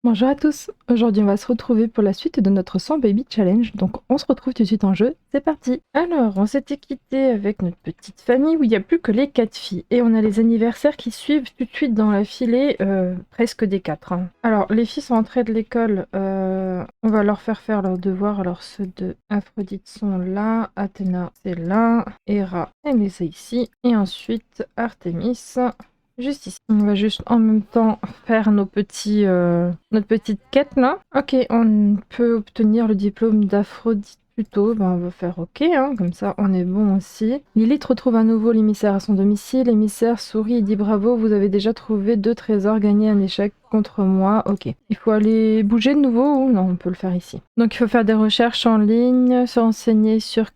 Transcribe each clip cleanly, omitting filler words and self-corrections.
Bonjour à tous, aujourd'hui on va se retrouver pour la suite de notre 100 Baby Challenge, donc on se retrouve tout de suite en jeu, c'est parti. Alors, on s'était quitté avec notre petite famille où il n'y a plus que les 4 filles, et on a les anniversaires qui suivent tout de suite dans la filée, presque des 4. Alors, les filles sont entrées de l'école, on va leur faire leurs devoirs, alors ceux de Aphrodite sont là, Athéna c'est là, Héra elle est ici, et ensuite Artémis... juste ici. On va juste en même temps faire notre petite quête là. Ok, on peut obtenir le diplôme d'Aphrodite plus tôt. Ben, on va faire ok, hein, comme ça on est bon aussi. Lilith retrouve à nouveau l'émissaire à son domicile. L'émissaire sourit et dit bravo, vous avez déjà trouvé 2 trésors gagnés un échec contre moi. Ok. Il faut aller bouger de nouveau ou non, on peut le faire ici. Donc il faut faire des recherches en ligne, se renseigner sur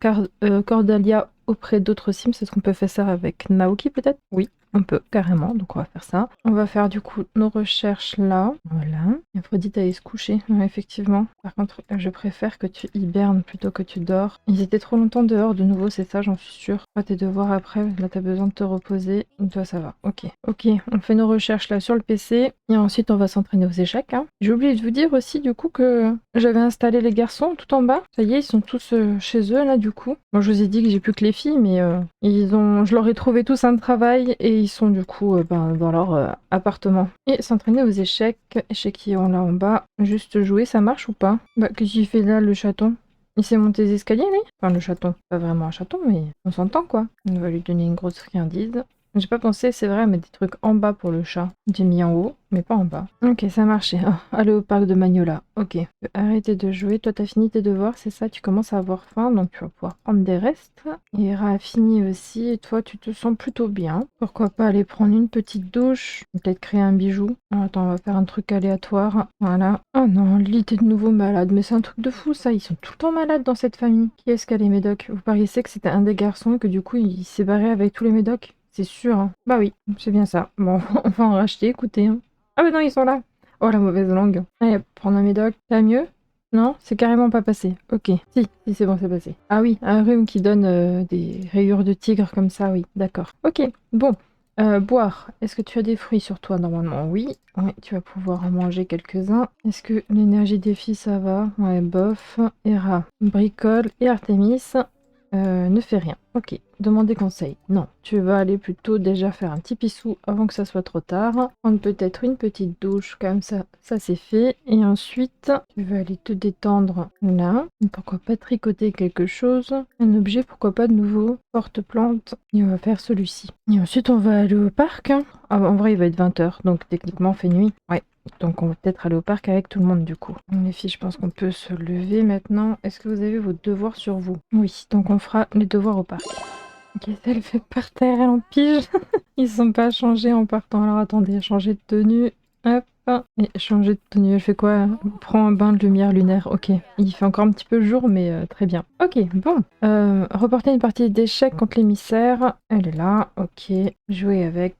Cordalia auprès d'autres sims. Est-ce qu'on peut faire ça avec Naoki peut-être? Oui. On peut, carrément, donc on va faire ça. On va faire du coup nos recherches là. Voilà. Aphrodite allait se coucher, ouais, effectivement. Par contre, je préfère que tu hibernes plutôt que tu dors. Ils étaient trop longtemps dehors de nouveau, c'est ça, j'en suis sûre. Pas tes devoirs après, là t'as besoin de te reposer. Toi ça va, ok. Ok, on fait nos recherches là sur le PC. Et ensuite on va s'entraîner aux échecs. Hein. J'ai oublié de vous dire aussi du coup que j'avais installé les garçons tout en bas. Ça y est, ils sont tous chez eux là du coup. Bon, je vous ai dit que j'ai plus que les filles, mais je leur ai trouvé tous un travail et ils sont du coup dans leur appartement. Et s'entraîner aux échecs, échiquier là en bas. Juste jouer, ça marche ou pas? Bah, qu'est-ce qu'il fait là, le chaton? Il s'est monté les escaliers, lui? Enfin, le chaton. Pas vraiment un chaton, mais on s'entend, quoi. On va lui donner une grosse friandise. J'ai pas pensé, c'est vrai, à mettre des trucs en bas pour le chat. J'ai mis en haut, mais pas en bas. Ok, ça a marché. Ah, aller au parc de Magnola. Ok. Arrêtez de jouer. Toi, t'as fini tes devoirs, c'est ça? Tu commences à avoir faim, donc tu vas pouvoir prendre des restes. Hera a fini aussi, et toi, tu te sens plutôt bien. Pourquoi pas aller prendre une petite douche? Peut-être créer un bijou. Alors, attends, on va faire un truc aléatoire. Voilà. Oh non, Lily, t'es de nouveau malade. Mais c'est un truc de fou, ça. Ils sont tout le temps malades dans cette famille. Qui est-ce qui a les médocs? Vous pariez que c'était un des garçons et que du coup, il s'est barré avec tous les médocs? C'est sûr, hein. Bah oui, c'est bien ça. Bon, on va en racheter, écoutez. Hein. Ah bah non, ils sont là. Oh, la mauvaise langue. Allez, prendre un médoc. Ça va mieux? Non, c'est carrément pas passé. Ok. Si, c'est bon, c'est passé. Ah oui, un rhume qui donne des rayures de tigre comme ça, oui, d'accord. Ok, bon. Boire. Est-ce que tu as des fruits sur toi? Normalement, oui. Oui, tu vas pouvoir en manger quelques-uns. Est-ce que l'énergie des filles, ça va? Ouais, bof. Hera, bricole et Artémis. Ne fais rien. Ok. Demander conseil. Non. Tu vas aller plutôt déjà faire un petit pissou avant que ça soit trop tard. Prendre peut-être une petite douche comme ça. Ça c'est fait. Et ensuite, tu vas aller te détendre là. Pourquoi pas tricoter quelque chose. Un objet, pourquoi pas de nouveau. Porte-plante. Et on va faire celui-ci. Et ensuite, on va aller au parc. Hein. Ah, en vrai, il va être 20h. Donc techniquement, fait nuit. Ouais. Donc on va peut-être aller au parc avec tout le monde du coup. Les filles, je pense qu'on peut se lever maintenant. Est-ce que vous avez vos devoirs sur vous? Oui, donc on fera les devoirs au parc. Ok, elle fait par terre, elle en pige. Ils sont pas changés en partant. Alors attendez, changer de tenue. Hop. Et changer de tenue, elle fait quoi? Prends un bain de lumière lunaire. Ok. Il fait encore un petit peu jour, mais très bien. Ok, bon. Reporter une partie d'échecs contre l'émissaire. Elle est là. Ok. Jouer avec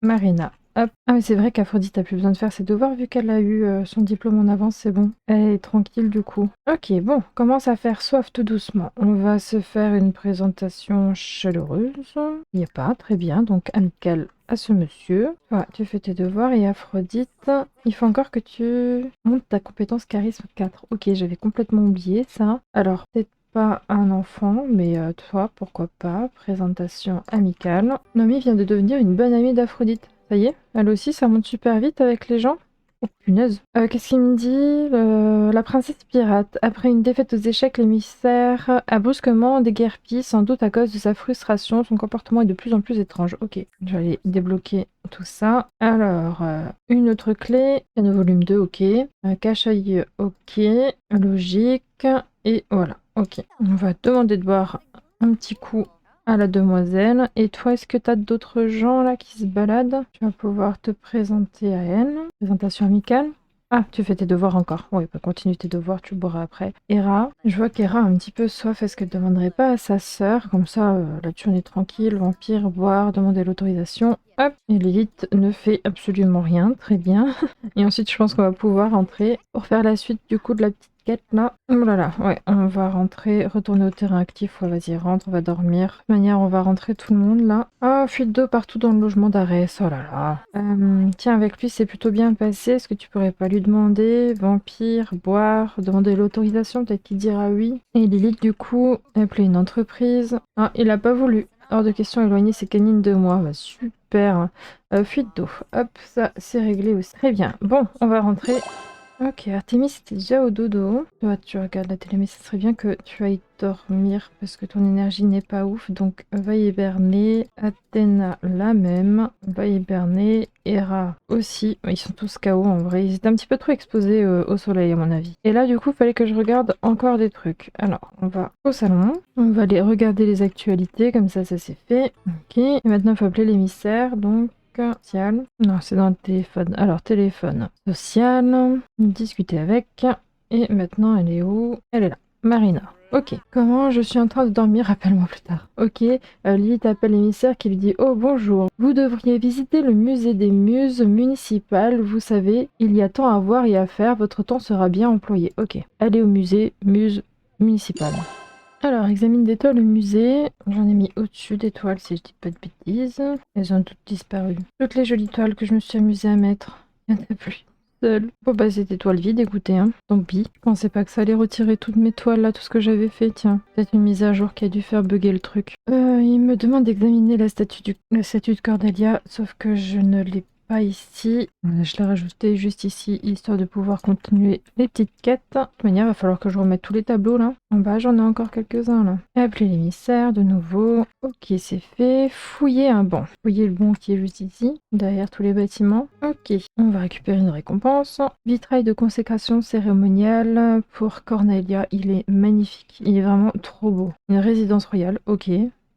Marina. Hop. Ah mais c'est vrai qu'Aphrodite a plus besoin de faire ses devoirs vu qu'elle a eu son diplôme en avance, c'est bon. Elle est tranquille du coup. Ok, bon, commence à faire soif tout doucement. On va se faire une présentation chaleureuse. Il n'y a pas, très bien, donc amicale à ce monsieur. Voilà, tu fais tes devoirs et Aphrodite, il faut encore que tu montes ta compétence charisme 4. Ok, j'avais complètement oublié ça. Alors, peut-être pas un enfant, mais toi, pourquoi pas. Présentation amicale. Nomi vient de devenir une bonne amie d'Aphrodite. Ça y est, elle aussi, ça monte super vite avec les gens. Oh punaise. Qu'est-ce qu'il me dit? La princesse pirate. Après une défaite aux échecs, l'émissaire a brusquement déguerpi, sans doute à cause de sa frustration. Son comportement est de plus en plus étrange. Ok, je vais aller débloquer tout ça. Alors, une autre clé. Piano volume 2, ok. Cache-œil, ok. Logique. Et voilà, ok. On va demander de boire un petit coup à la demoiselle. Et toi, est-ce que tu as d'autres gens là qui se baladent? Tu vas pouvoir te présenter à elle. Présentation amicale. Ah, tu fais tes devoirs encore. Oui, bah continue tes devoirs, tu boiras après. Hera, je vois qu'Hera a un petit peu soif. Est-ce qu'elle ne demanderait pas à sa sœur? Comme ça, là-dessus on est tranquille. Vampire, boire, demander l'autorisation. Hop, et Lilith ne fait absolument rien, très bien. Et ensuite, je pense qu'on va pouvoir rentrer pour faire la suite du coup de la petite quête là. Oh là là, ouais, on va rentrer, retourner au terrain actif. Ouais, vas-y, rentre, on va dormir. De toute manière, on va rentrer tout le monde là. Ah, fuite d'eau partout dans le logement d'arrêt, oh là là. Tiens, avec lui, c'est plutôt bien passé. Est-ce que tu pourrais pas lui demander, vampire, boire, demander l'autorisation, peut-être qu'il dira oui. Et Lilith, du coup, appeler une entreprise. Ah, il a pas voulu. Hors de question, éloigner ses canines de moi. Bah, super. Fuite d'eau. Hop, ça, c'est réglé aussi. Très bien. Bon, on va rentrer. Ok, Artemis était déjà au dodo. Toi, tu regardes la télé, mais ce serait bien que tu ailles dormir parce que ton énergie n'est pas ouf. Donc, va hiberner. Athéna, la même. Va hiberner. Hera aussi. Ils sont tous KO en vrai. Ils étaient un petit peu trop exposés au soleil, à mon avis. Et là, du coup, il fallait que je regarde encore des trucs. Alors, on va au salon. On va aller regarder les actualités. Comme ça c'est fait. Ok. Et maintenant, il faut appeler l'émissaire. Donc, social. Non, c'est dans le téléphone. Alors, téléphone. Social. Discuter avec. Et maintenant, elle est où? Elle est là. Marina. Ok. Comment je suis en train de dormir? Rappelle-moi plus tard. Ok. Lilith appelle l'émissaire qui lui dit: Oh, bonjour. Vous devriez visiter le musée des muses municipales. Vous savez, il y a tant à voir et à faire. Votre temps sera bien employé. Ok. Allez au musée muse municipale. Alors, examine d'étoiles au musée. J'en ai mis au-dessus d'étoiles si je dis pas de bêtises. Elles ont toutes disparu. Toutes les jolies toiles que je me suis amusée à mettre. Il n'y en a plus. Seule. Bon bah c'est des toiles vides, écoutez, hein. Tant pis. Je pensais pas que ça allait retirer toutes mes toiles là, tout ce que j'avais fait, tiens. Peut-être une mise à jour qui a dû faire bugger le truc. Il me demande d'examiner la statue de Cordelia, sauf que je ne l'ai pas ici. Je l'ai rajouté juste ici, histoire de pouvoir continuer les petites quêtes. De toute manière, il va falloir que je remette tous les tableaux là. En bas, j'en ai encore quelques-uns là. Appeler l'émissaire de nouveau. Ok, c'est fait. Fouiller un banc. Fouiller le banc qui est juste ici, derrière tous les bâtiments. Ok, on va récupérer une récompense. Vitrail de consécration cérémoniale pour Cornelia. Il est magnifique. Il est vraiment trop beau. Une résidence royale. Ok.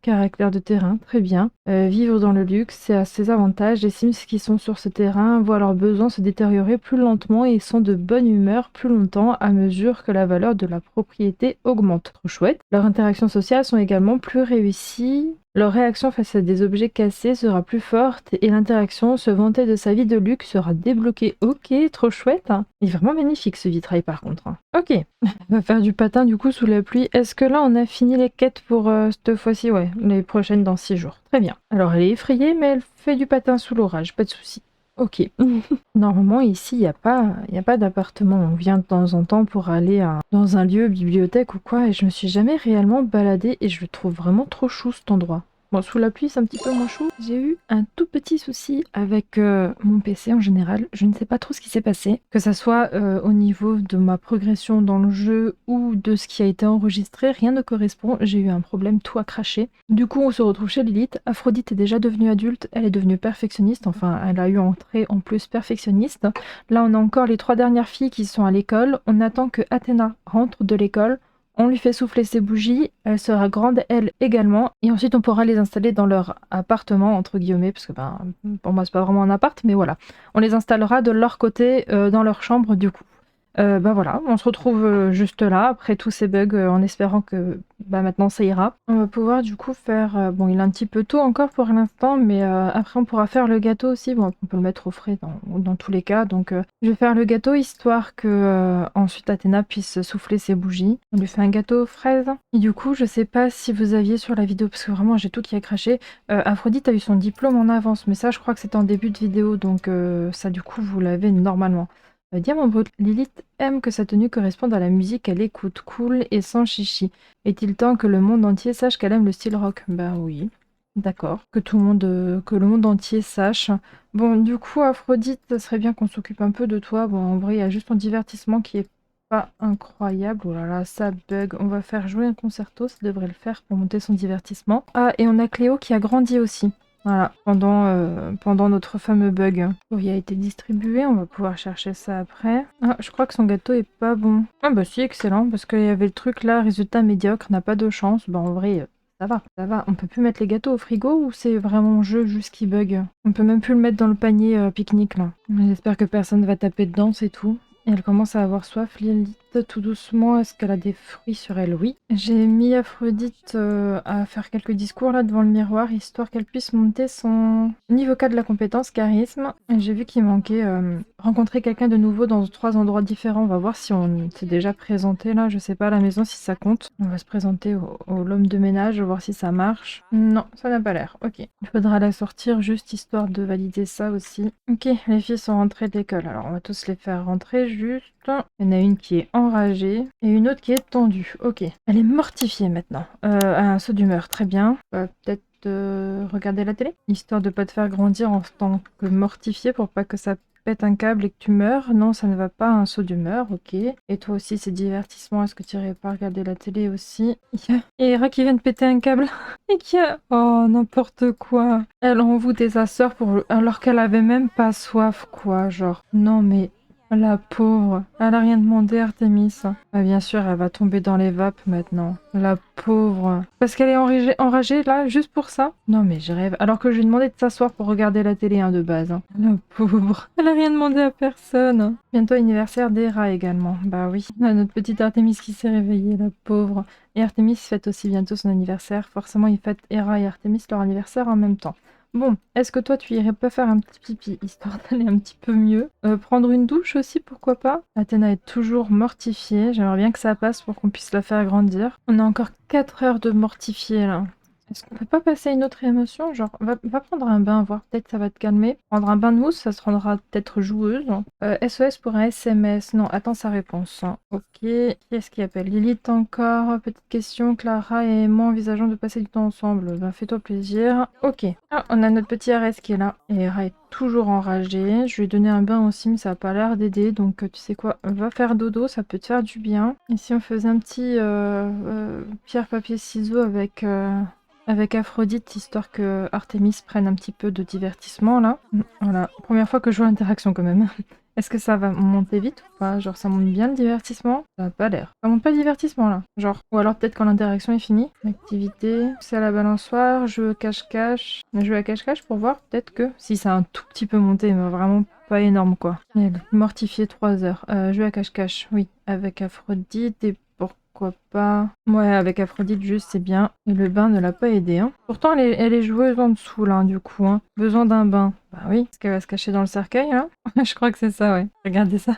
Caractère de terrain, très bien. Vivre dans le luxe, c'est à ses avantages. Les Sims qui sont sur ce terrain voient leurs besoins se détériorer plus lentement et sont de bonne humeur plus longtemps à mesure que la valeur de la propriété augmente. Trop chouette. Leurs interactions sociales sont également plus réussies. Leur réaction face à des objets cassés sera plus forte et l'interaction, se vanter de sa vie de luxe, sera débloquée. Ok, trop chouette. Il est vraiment magnifique ce vitrail par contre. Ok, on va faire du patin du coup sous la pluie. Est-ce que là on a fini les quêtes pour cette fois-ci? Ouais, les prochaines dans 6 jours. Très bien. Alors elle est effrayée mais elle fait du patin sous l'orage, pas de souci. Ok. Normalement, ici, il y a pas d'appartement. On vient de temps en temps pour aller dans un lieu, bibliothèque ou quoi, et je me suis jamais réellement baladée et je le trouve vraiment trop chou cet endroit. Bon, sous la pluie, c'est un petit peu moins chaud. J'ai eu un tout petit souci avec mon PC en général. Je ne sais pas trop ce qui s'est passé. Que ça soit au niveau de ma progression dans le jeu ou de ce qui a été enregistré, rien ne correspond. J'ai eu un problème tout à cracher. Du coup, on se retrouve chez Lilith. Aphrodite est déjà devenue adulte. Elle est devenue perfectionniste. Enfin, elle a eu un trait en plus perfectionniste. Là, on a encore les 3 dernières filles qui sont à l'école. On attend que Athéna rentre de l'école. On lui fait souffler ses bougies, elle sera grande elle également, et ensuite on pourra les installer dans leur appartement, entre guillemets, parce que pour moi c'est pas vraiment un appart, mais voilà. On les installera de leur côté dans leur chambre du coup. Voilà, on se retrouve juste là, après tous ces bugs, en espérant que maintenant ça ira. On va pouvoir du coup faire... bon, il est un petit peu tôt encore pour l'instant, mais après on pourra faire le gâteau aussi. Bon, on peut le mettre au frais dans tous les cas, donc je vais faire le gâteau histoire que ensuite Athéna puisse souffler ses bougies. On lui fait un gâteau aux fraises. Et du coup, je sais pas si vous aviez sur la vidéo, parce que vraiment j'ai tout qui a craché, Aphrodite a eu son diplôme en avance, mais ça je crois que c'était en début de vidéo, donc ça du coup vous l'avez normalement. Diamant brut, Lilith aime que sa tenue corresponde à la musique qu'elle écoute, cool et sans chichi. Est-il temps que le monde entier sache qu'elle aime le style rock? Bah oui, d'accord. Que le monde entier sache. Bon, du coup, Aphrodite, ça serait bien qu'on s'occupe un peu de toi. Bon, en vrai, il y a juste ton divertissement qui est pas incroyable. Oh là là, ça bug. On va faire jouer un concerto, ça devrait le faire pour monter son divertissement. Ah, et on a Cléo qui a grandi aussi. Voilà, pendant notre fameux bug. Le courrier a été distribué, on va pouvoir chercher ça après. Ah, je crois que son gâteau est pas bon. Ah bah si, excellent, parce qu'il y avait le truc là, résultat médiocre, n'a pas de chance. Bah en vrai, ça va, ça va. On peut plus mettre les gâteaux au frigo ou c'est vraiment jeu juste qui bug? On peut même plus le mettre dans le panier pique-nique là. J'espère que personne va taper dedans, c'est tout. Et elle commence à avoir soif, Lilith. tout doucement. Est-ce qu'elle a des fruits sur elle? Oui. J'ai mis Aphrodite à faire quelques discours là devant le miroir, histoire qu'elle puisse monter son niveau 4 de la compétence charisme. J'ai vu qu'il manquait rencontrer quelqu'un de nouveau dans 3 endroits différents. On va voir si on s'est déjà présenté là. Je sais pas à la maison si ça compte. On va se présenter au l'homme de ménage, voir si ça marche. Non, ça n'a pas l'air. Ok. Il faudra la sortir juste histoire de valider ça aussi. Ok, les filles sont rentrées de l'école. Alors on va tous les faire rentrer juste. Il y en a une qui est enragée et une autre qui est tendue. Ok. Elle est mortifiée maintenant. Un saut d'humeur, très bien. Peut-être regarder la télé, histoire de pas te faire grandir en tant que mortifiée pour pas que ça pète un câble et que tu meurs. Non, ça ne va pas, un saut d'humeur, ok. Et toi aussi, c'est divertissement, est-ce que tu irais pas regarder la télé aussi? Il y a Hera qui vient de péter un câble et qui a... Oh, n'importe quoi. Elle envoûtait sa sœur alors qu'elle avait même pas soif, quoi, genre. Non, mais... La pauvre, elle a rien demandé, Artemis. Ah, bien sûr, elle va tomber dans les vapes maintenant. La pauvre. Parce qu'elle est enragée là, juste pour ça? Non mais je rêve. Alors que je lui ai demandé de s'asseoir pour regarder la télé hein, de base. Hein. La pauvre. Elle a rien demandé à personne. Bientôt anniversaire d'Hera également. Bah oui. Ah, notre petite Artemis qui s'est réveillée, la pauvre. Et Artemis fête aussi bientôt son anniversaire. Forcément, ils fêtent Hera et Artemis leur anniversaire en même temps. Bon, est-ce que toi tu irais pas faire un petit pipi, histoire d'aller un petit peu mieux? Prendre une douche aussi, pourquoi pas? Athéna est toujours mortifiée, j'aimerais bien que ça passe pour qu'on puisse la faire grandir. On a encore 4 heures de mortifiée là. Est-ce qu'on peut pas passer à une autre émotion? Genre, va prendre un bain, voir peut-être ça va te calmer. Prendre un bain de mousse, ça se rendra peut-être joueuse. SOS pour un SMS. Non, attends sa réponse. Hein. Ok. Qui est-ce qui appelle? Lilith encore. Petite question. Clara et moi envisageons de passer du temps ensemble. Ben, fais-toi plaisir. Ok. Ah, on a notre petit RS qui est là. Et Hera est toujours enragée. Je lui ai donné un bain aussi, mais ça a pas l'air d'aider. Donc, tu sais quoi? Va faire dodo, ça peut te faire du bien. Et si on faisait un petit pierre, papier, ciseaux avec Aphrodite, histoire que Artemis prenne un petit peu de divertissement, là. Voilà, première fois que je vois l'interaction, quand même. Est-ce que ça va monter vite ou pas? Genre, ça monte bien le divertissement? Ça n'a pas l'air. Ça monte pas le divertissement, là. Genre, ou alors peut-être quand l'interaction est finie. Activité, c'est à la balançoire, jeu cache-cache. Jeu à cache-cache pour voir, peut-être que... Si ça a un tout petit peu monté, mais vraiment pas énorme, quoi. Mortifié 3 heures. Jeu à cache-cache, oui. Avec Aphrodite et... Pourquoi pas? Ouais, avec Aphrodite, juste, c'est bien. Et le bain ne l'a pas aidé. Hein. Pourtant, elle est joueuse en dessous, là, du coup. Hein. Besoin d'un bain. Bah oui. Est-ce qu'elle va se cacher dans le cercueil, là? Je crois que c'est ça, ouais. Regardez ça.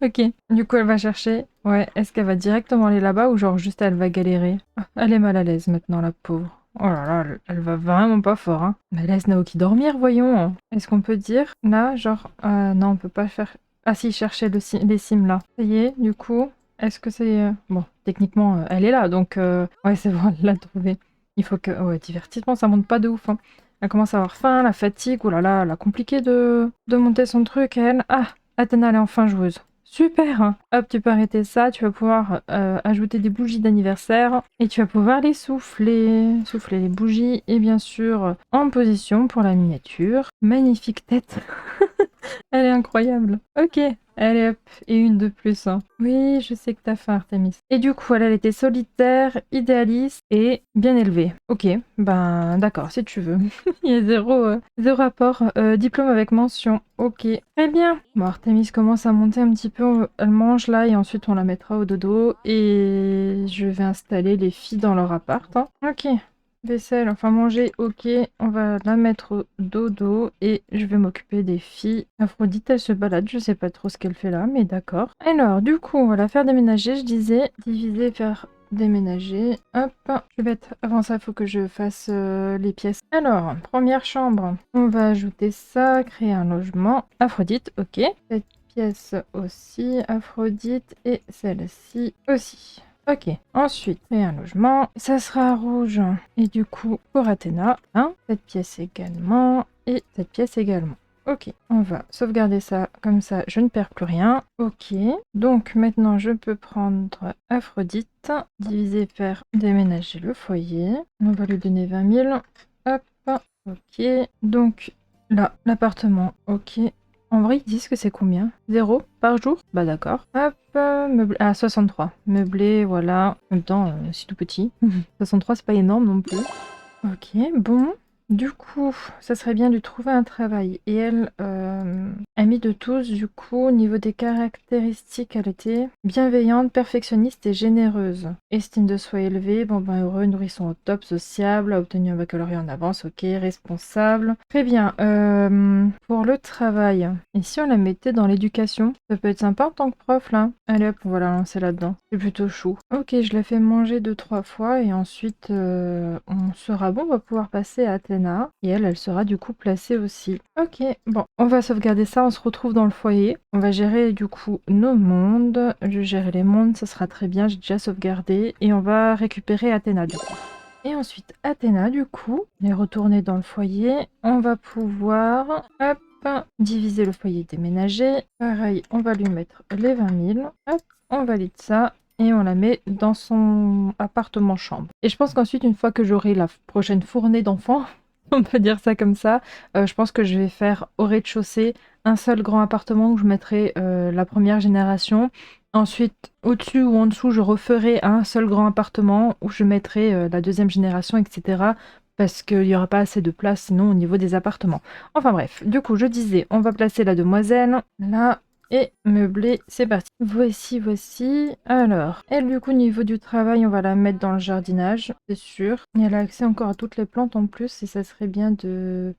Ok. Du coup, elle va chercher. Ouais. Est-ce qu'elle va directement aller là-bas ou genre juste elle va galérer? Ah, elle est mal à l'aise maintenant, la pauvre. Oh là là, elle va vraiment pas fort, hein. Mais laisse Naoki dormir, voyons. Hein. Est-ce qu'on peut dire, là, genre... non, on peut pas faire... Ah si, chercher les sims, là. Ça y est, du coup... Est-ce que c'est... Bon, techniquement, elle est là, donc... Ouais, c'est bon, elle l'a trouvée. Il faut que... Ouais, divertissement, ça monte pas de ouf. Hein. Elle commence à avoir faim, la fatigue. Oh là là, elle a compliqué de monter son truc, elle. Ah, Athéna, elle est enfin joueuse. Super hein. Hop, tu peux arrêter ça. Tu vas pouvoir ajouter des bougies d'anniversaire. Et tu vas pouvoir les souffler. Souffler les bougies. Et bien sûr, en position pour la miniature. Magnifique tête. Elle est incroyable. Ok. Allez hop, et une de plus. Hein. Oui, je sais que t'as faim, Artemis. Et du coup, elle était solitaire, idéaliste et bien élevée. Ok, ben d'accord, si tu veux. Il y a zéro rapport. Diplôme avec mention. Ok, très bien. Bon, Artemis commence à monter un petit peu. Elle mange là et ensuite on la mettra au dodo. Et je vais installer les filles dans leur appart. Hein. Ok. Vaisselle, enfin manger, ok, on va la mettre au dodo et je vais m'occuper des filles. Aphrodite, elle se balade, je sais pas trop ce qu'elle fait là, mais d'accord. Alors, du coup, on va la faire déménager, je disais, diviser, faire déménager. Hop, je vais mettre, avant ça, il faut que je fasse les pièces. Alors, première chambre, on va ajouter ça, créer un logement. Aphrodite, ok. Cette pièce aussi, Aphrodite et celle-ci aussi. Ok, ensuite, créer un logement. Ça sera rouge. Et du coup, pour Athéna, hein, cette pièce également. Et cette pièce également. Ok, on va sauvegarder ça. Comme ça, je ne perds plus rien. Ok, donc maintenant, je peux prendre Aphrodite. Diviser par déménager le foyer. On va lui donner 20 000. Hop, ok. Donc, là, l'appartement, ok. En vrai, ils disent que c'est combien? 0 par jour? Bah d'accord. Hop, meublé... Ah, 63. Meublé, voilà. En même temps, c'est tout petit. 63, c'est pas énorme non plus. Ok, bon. Du coup, ça serait bien de trouver un travail. Et elle, Amie de tous, du coup, au niveau des caractéristiques, elle était bienveillante, perfectionniste et généreuse. Estime de soi élevée, bon ben heureux, nourrisson au top, sociable, a obtenu un baccalauréat en avance, ok, responsable. Très bien. Pour le travail, et si on la mettait dans l'éducation, ça peut être sympa en tant que prof là. Allez hop, on va la lancer là-dedans. C'est plutôt chou. Ok, je la fais manger 2-3 fois et ensuite on sera bon, on va pouvoir passer à Athéna. Et elle sera du coup placée aussi. Ok, bon, on va sauvegarder ça, on se retrouve dans le foyer. On va gérer du coup nos mondes. Je vais gérer les mondes, ça sera très bien, j'ai déjà sauvegardé. Et on va récupérer Athéna du coup. Et ensuite, Athéna, du coup, on est retourné dans le foyer. On va pouvoir, hop, diviser le foyer déménager. Pareil, on va lui mettre les 20 000. Hop, on valide ça. Et on la met dans son appartement-chambre. Et je pense qu'ensuite, une fois que j'aurai la prochaine fournée d'enfants, on peut dire ça comme ça, je pense que je vais faire au rez-de-chaussée un seul grand appartement où je mettrai la première génération. Ensuite, au-dessus ou en dessous, je referai un seul grand appartement où je mettrai la deuxième génération, etc. Parce qu'il n'y aura pas assez de place sinon au niveau des appartements. Enfin bref, du coup, je disais, on va placer la demoiselle là. Et meubler, c'est parti. Voici. Alors, elle, du coup, niveau du travail, on va la mettre dans le jardinage, c'est sûr. Et elle a accès encore à toutes les plantes en plus, et ça serait bien de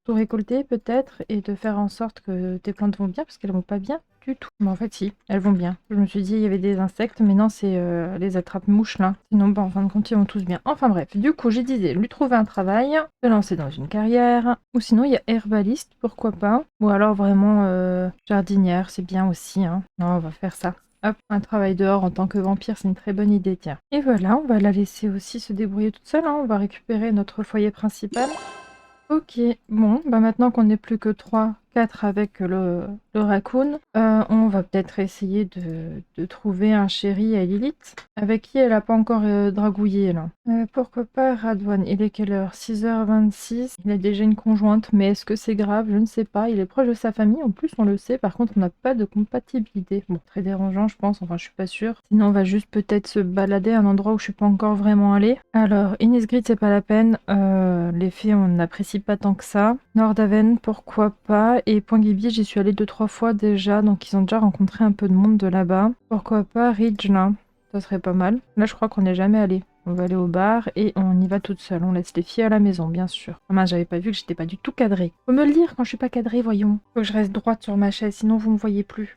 tout récolter peut-être, et de faire en sorte que tes plantes vont bien, parce qu'elles vont pas bien du tout. Mais en fait, si, elles vont bien. Je me suis dit, il y avait des insectes, mais non, c'est les attrape-mouches là. Sinon, bon, en fin de compte, ils vont tous bien. Enfin bref, du coup, j'ai disais, lui trouver un travail, se lancer dans une carrière, ou sinon, il y a herbaliste, pourquoi pas. Ou alors vraiment jardinière, c'est bien aussi. Hein. Non, on va faire ça. Hop, un travail dehors en tant que vampire, c'est une très bonne idée, tiens. Et voilà, on va la laisser aussi se débrouiller toute seule. Hein. On va récupérer notre foyer principal. Ok, bon, bah maintenant qu'on n'est plus que 3, 4 avec le raccoon, on va peut-être essayer de trouver un chéri à Lilith, avec qui elle n'a pas encore dragouillé là. Pourquoi pas Radwan? Il est quelle heure? 6h26. Il a déjà une conjointe, mais est-ce que c'est grave? Je ne sais pas. Il est proche de sa famille, en plus on le sait, par contre on n'a pas de compatibilité. Bon, très dérangeant je pense, enfin je suis pas sûre. Sinon on va juste peut-être se balader à un endroit où je suis pas encore vraiment allée. Alors, Innisgrid c'est pas la peine, les fées on n'apprécie pas tant que ça. Nordhaven, pourquoi pas. Et Point-Guibier, j'y suis allée 2-3 fois déjà, donc ils ont déjà rencontré un peu de monde de là-bas. Pourquoi pas Ridge, là, ça serait pas mal. Là, je crois qu'on n'est jamais allé. On va aller au bar et on y va toute seule. On laisse les filles à la maison, bien sûr. Ah mince, j'avais pas vu que j'étais pas du tout cadrée. Faut me le dire quand je suis pas cadrée, voyons. Faut que je reste droite sur ma chaise, sinon vous me voyez plus.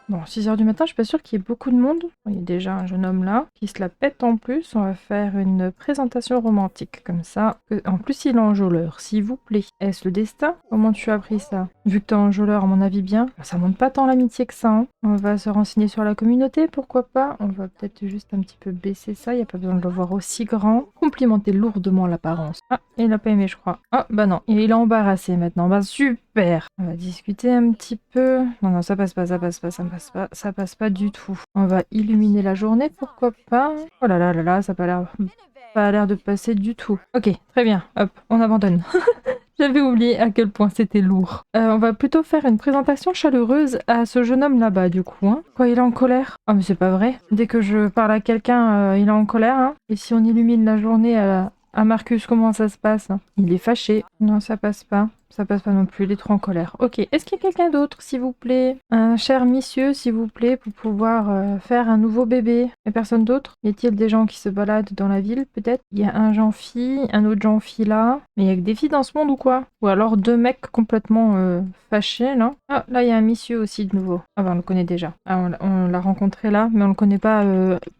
Bon, 6h du matin, je suis pas sûre qu'il y ait beaucoup de monde. Il y a déjà un jeune homme là, qui se la pète en plus. On va faire une présentation romantique, comme ça. En plus, il est enjôleur, s'il vous plaît. Est-ce le destin? Comment tu as appris ça? Vu que t'es enjôleur, à mon avis bien. Ça montre pas tant l'amitié que ça, hein. On va se renseigner sur la communauté, pourquoi pas. On va peut-être juste un petit peu baisser ça, il n'y a pas besoin de le voir aussi grand. Complimenter lourdement l'apparence. Ah, il a pas aimé, je crois. Ah, bah non, il est embarrassé maintenant. Bah super. On va discuter un petit peu. Non, ça passe pas, ça passe pas du tout. On va illuminer la journée, pourquoi pas. Oh là, ça a pas l'air de passer du tout. Ok, très bien, hop, on abandonne. J'avais oublié à quel point c'était lourd. On va plutôt faire une présentation chaleureuse à ce jeune homme là-bas, du coup. Hein. Quoi, il est en colère? Oh, mais c'est pas vrai. Dès que je parle à quelqu'un, il est en colère. Hein. Et si on illumine la journée à Marcus, comment ça se passe? Il est fâché. Non, ça passe pas. Ça passe pas non plus, il est trop en colère. Ok, est-ce qu'il y a quelqu'un d'autre, s'il vous plaît? Un cher monsieur, s'il vous plaît, pour pouvoir faire un nouveau bébé. Et personne d'autre? Y a-t-il des gens qui se baladent dans la ville, peut-être? Il y a un Jean-Phi, un autre Jean-Phi là. Mais il y a que des filles dans ce monde ou quoi? Ou alors 2 mecs complètement fâchés, là. Ah, là, il y a un monsieur aussi de nouveau. Ah bah, on le connaît déjà. Ah, on l'a rencontré là, mais on le connaît pas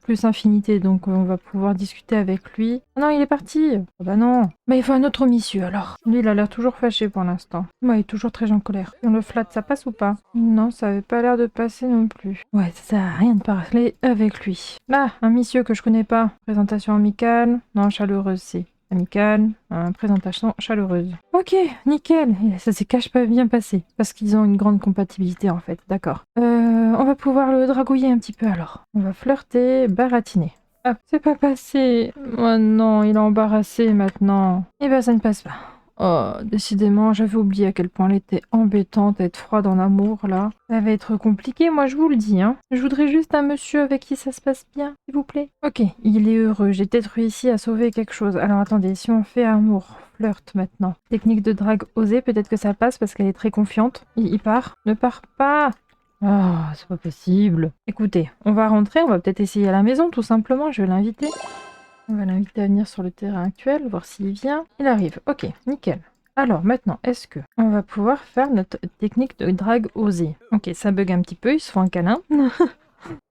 plus infinité, donc on va pouvoir discuter avec lui. Ah non, il est parti. Ah bah non. Bah il faut un autre monsieur, alors. Lui, il a l'air toujours fâché pour l'instant. Moi, il est toujours très en colère. Si on le flatte, ça passe ou pas? Non, ça avait pas l'air de passer non plus. Ouais, ça sert à rien de parler avec lui. Là, un monsieur que je connais pas. Présentation amicale. Non, chaleureuse, c'est. Amicale, présentation chaleureuse. Ok, nickel. Ça s'est cache pas bien passé. Parce qu'ils ont une grande compatibilité en fait. D'accord. On va pouvoir le dragouiller un petit peu alors. On va flirter, baratiner. Hop, c'est pas passé. Oh non, il est embarrassé maintenant. Eh ben ça ne passe pas. Oh, décidément, j'avais oublié à quel point elle était embêtante à être froide en amour, là. Ça va être compliqué, moi je vous le dis, hein. Je voudrais juste un monsieur avec qui ça se passe bien, s'il vous plaît. Ok, il est heureux, j'ai peut-être réussi à sauver quelque chose. Alors attendez, si on fait amour, flirt maintenant. Technique de drague osée, peut-être que ça passe parce qu'elle est très confiante. Il part. Ne part pas. Ah, c'est pas possible. Écoutez, on va rentrer, on va peut-être essayer à la maison, tout simplement, je vais l'inviter. On va l'inviter à venir sur le terrain actuel, voir s'il vient. Il arrive, ok, nickel. Alors maintenant, est-ce que on va pouvoir faire notre technique de drague osée? Ok, ça bug un petit peu, ils se font un câlin.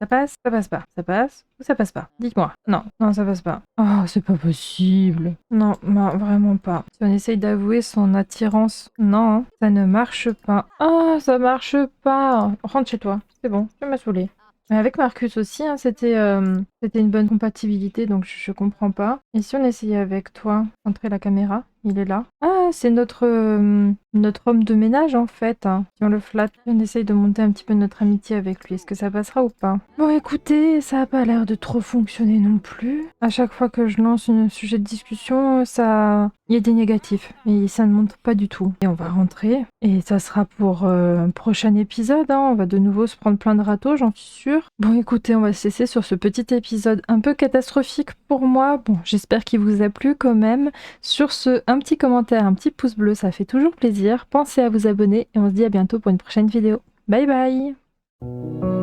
Ça passe? Ça passe pas. Ça passe ou ça passe pas? Dites-moi. Non, non, ça passe pas. Oh, c'est pas possible. Non, non, vraiment pas. Si on essaye d'avouer son attirance, non, ça ne marche pas. Oh, ça marche pas. Rentre chez toi. C'est bon, tu m'as saoulé. Mais avec Marcus aussi, hein, c'était une bonne compatibilité, donc je comprends pas. Et si on essayait avec toi, entrer la caméra, il est là. Ah, c'est notre homme de ménage en fait, hein. Si on le flatte, on essaye de monter un petit peu notre amitié avec lui. Est-ce que ça passera ou pas? Bon, écoutez, ça a pas l'air de trop fonctionner non plus. À chaque fois que je lance un sujet de discussion, il y a des négatifs et ça ne monte pas du tout. Et on va rentrer et ça sera pour un prochain épisode, hein. On va de nouveau se prendre plein de râteaux, j'en suis sûre. Bon, écoutez, on va se laisser sur ce petit épisode un peu catastrophique pour moi. Bon, j'espère qu'il vous a plu quand même. Sur ce, un petit commentaire, un petit pouce bleu, ça fait toujours plaisir. Pensez à vous abonner et on se dit à bientôt pour une prochaine vidéo. Bye bye!